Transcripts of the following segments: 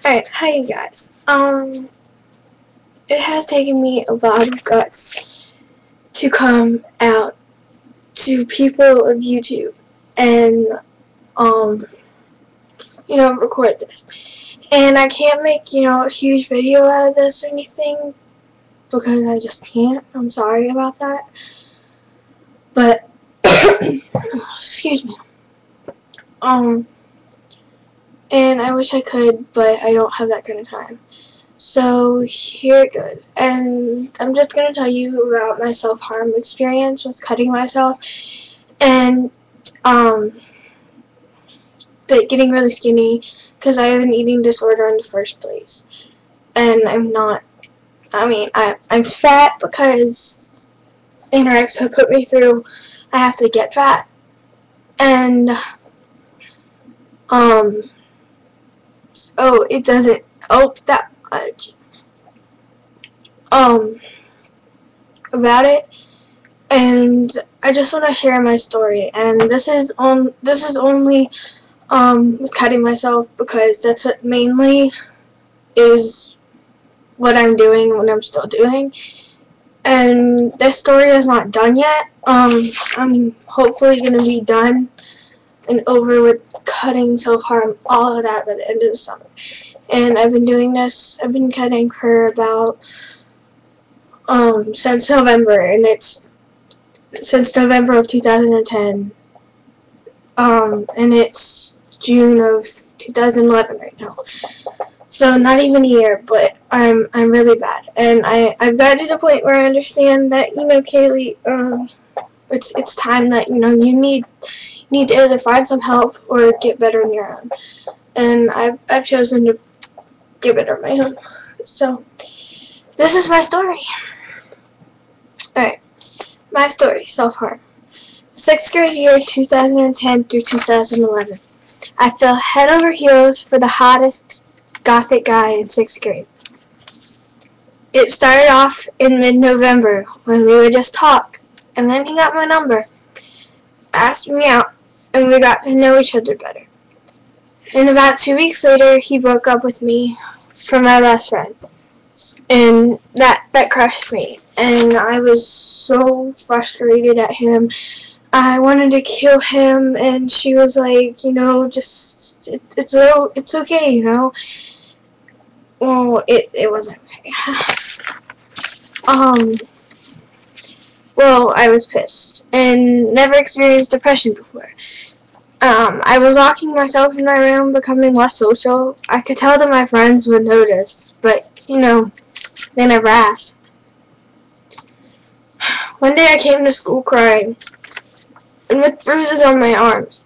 Alright, hi you guys. It has taken me a lot of guts to come out to people of YouTube and, record this. And I can't make, a huge video out of this or anything because I just can't. I'm sorry about that. But, excuse me. And I wish I could, but I don't have that kind of time. So here it goes. And I'm just going to tell you about my self-harm experience with cutting myself and getting really skinny because I have an eating disorder in the first place. And I'm not, I'm fat because anorexia put me through, I have to get fat. And, it doesn't, that much. About it, and I just want to share my story, and this is only with cutting myself because that's what mainly is what I'm doing and what I'm still doing, and this story is not done yet. I'm hopefully going to be done and over with cutting self-harm, all of that by the end of the summer. And I've been doing this, I've been cutting for about since November, and it's since November of 2010, and it's June of 2011 right now. So not even a year, but I'm really bad, and I've got to the point where I understand that Kaylee, it's time that you need to either find some help or get better on your own, and I've chosen to get better on my own. So this is my story. Alright, my story, self-harm. 6th grade year, 2010 through 2011. I fell head over heels for the hottest gothic guy in 6th grade. It started off in mid-November when we would just talk, and then he got my number, asked me out, and we got to know each other better. And about 2 weeks later, he broke up with me for my best friend. And that crushed me, and I was so frustrated at him. I wanted to kill him, and she was like, just it's okay, Well, it wasn't okay. Well, I was pissed and never experienced depression before. I was locking myself in my room, becoming less social. I could tell that my friends would notice, but they never asked. One day I came to school crying and with bruises on my arms.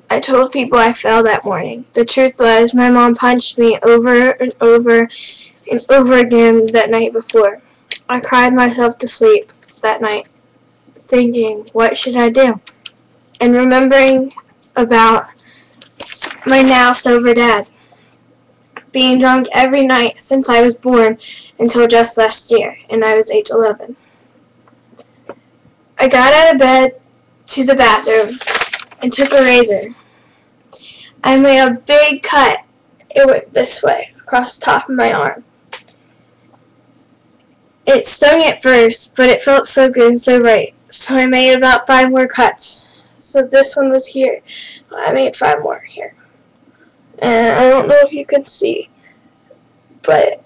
I told people I fell that morning. The truth was, my mom punched me over and over and over again that night before. I cried myself to sleep that night, thinking, what should I do? And remembering about my now sober dad being drunk every night since I was born until just last year, and I was age 11. I got out of bed to the bathroom and took a razor. I made a big cut. It went this way, across the top of my arm. It stung at first, but it felt so good and so right, so I made about 5 more cuts. So this one was here. I made 5 more here. And I don't know if you can see, but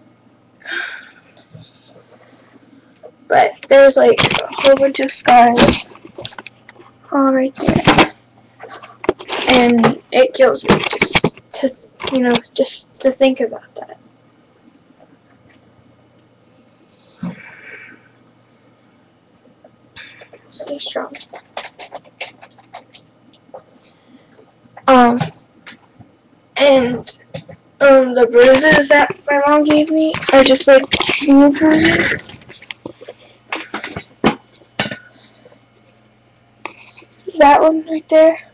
there's like a whole bunch of scars all right there, and it kills me just to think about that. So strong. And the bruises that my mom gave me are just like these bruises. That one right there,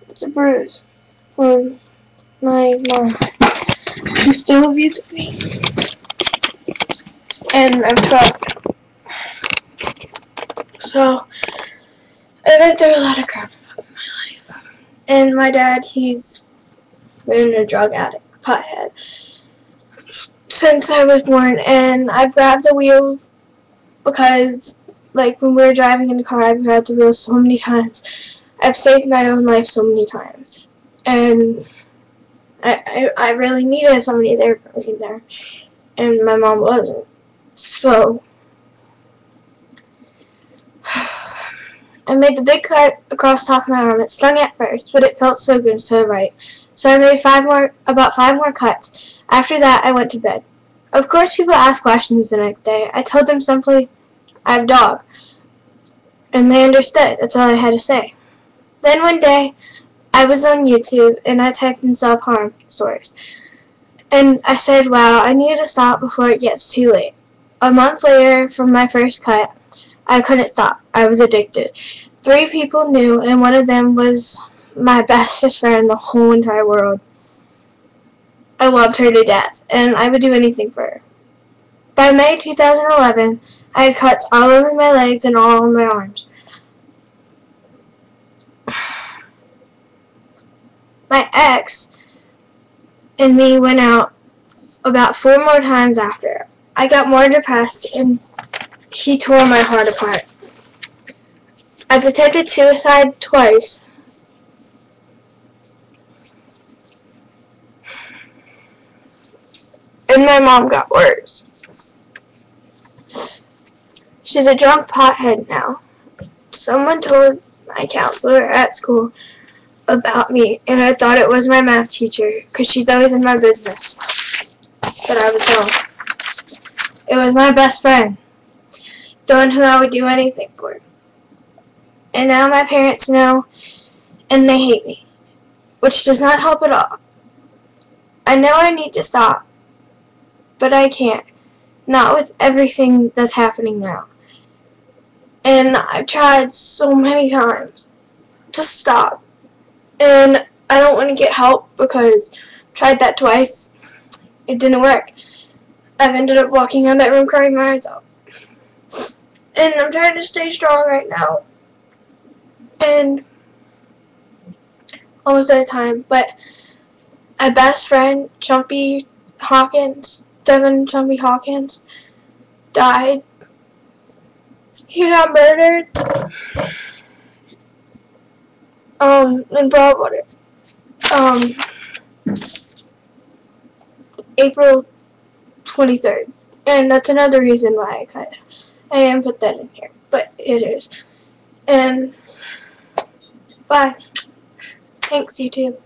it's a bruise from my mom, who still abused me. And I'm 12 now. So, I went through a lot of crap in my life. And my dad, he's been a drug addict, pothead since I was born, and I've grabbed the wheel because, like, when we were driving in the car, I've grabbed the wheel so many times. I've saved my own life so many times, and I really needed somebody there for me there, and my mom wasn't. So I made the big cut across the top of my arm. It stung at first, but it felt so good and so right. So I made about five more cuts. After that, I went to bed. Of course, people asked questions the next day. I told them simply, I have a dog. And they understood. That's all I had to say. Then one day, I was on YouTube, and I typed in self-harm stories. And I said, wow, I need to stop before it gets too late. A month later, from my first cut, I couldn't stop. I was addicted. 3 people knew, and one of them was my bestest friend in the whole entire world. I loved her to death, and I would do anything for her. By May 2011, I had cuts all over my legs and all on my arms. My ex and me went out about 4 more times after. I got more depressed, and he tore my heart apart. I've attempted suicide twice. And my mom got worse. She's a drunk pothead now. Someone told my counselor at school about me, and I thought it was my math teacher, because she's always in my business. But I was wrong. It was my best friend, the one who I would do anything for. And now my parents know, and they hate me, which does not help at all. I know I need to stop, but I can't. Not with everything that's happening now. And I've tried so many times to stop. And I don't want to get help because I tried that twice. It didn't work. I've ended up walking out of that room crying my eyes out. And I'm trying to stay strong right now. And almost at a time. But my best friend, Chumpy Hawkins, Devin Chumpy Hawkins, died. He got murdered in Broadwater. April 23rd. And that's another reason why I didn't put that in here. But it is. And bye. Thanks, YouTube.